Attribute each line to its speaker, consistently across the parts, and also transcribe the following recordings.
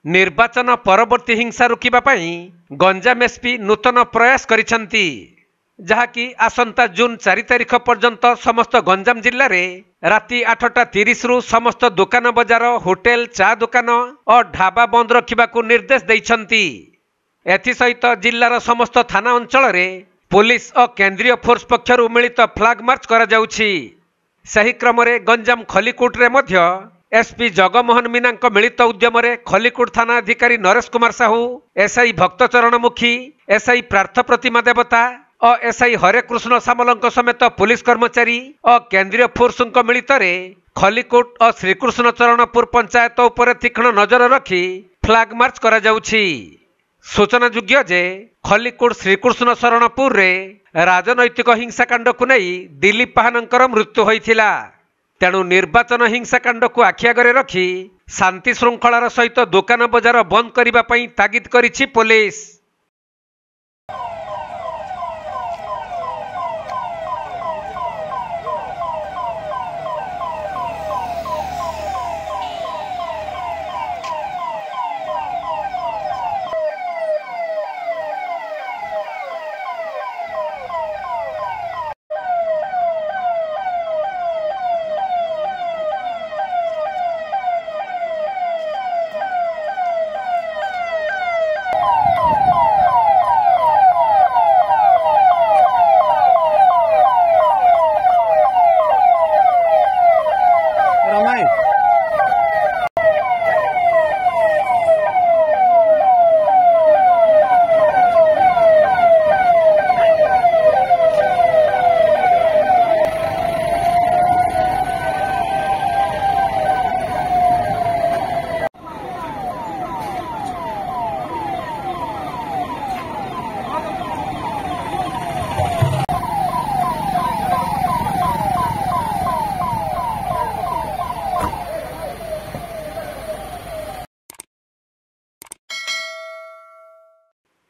Speaker 1: निर्वाचन परवर्ती हिंसा रोकिबा पई गंजाम एसपी नूतन प्रयास करिसंती जहाँकि आसंता जून 4 तारिख पर्यंत समस्त गंजाम जिल्ला रे राति 8:30 रु समस्त दुकान बजार होटेल चा दुकान और ढाबा बंद रखिबाकू निर्देश दैछंती। एथि सहित जिल्लार समस्त थाना अंचल रे पुलिस और केंद्रीय फोर्स पक्षरु मिलित फ्लैग मार्च करा जाउछि। सही क्रम रे गंजाम खलीकोट रे मध्य एसपी जगमोहन मीना मिलित उद्यम रे खलीकोट थाना अधिकारी नरेश कुमार साहू, एसआई भक्तचरण मुखी, एसआई प्रार्थ प्रतिमा देवता और एसआई हरे कृष्ण सामल समेत पुलिस कर्मचारी और केंद्रीय फोर्स मिलित खलीकोट और श्रीकृष्ण चरणपुर पंचायत उपर तीक्ष्ण नजर रखी फ्लैग मार्च करा जाउछि। सूचनायोग्य जे खलीकोट श्रीकृष्ण शरणपुर रे राजनैतिक हिंसाकांड को नहीं दिलीप पाहानंकर मृत्यु होइथिला। तेणु निर्वाचन हिंसाकांड को आखि आगरे रखी शांति श्रृंखलार सहित दुकान बजार बंद करिबा पई तागिद करिछि पुलिस।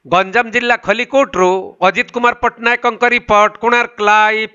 Speaker 1: गंजाम जिला खलीकोट अजित कुमार पट्टनायक रिपोर्ट कोणार्क लाइव।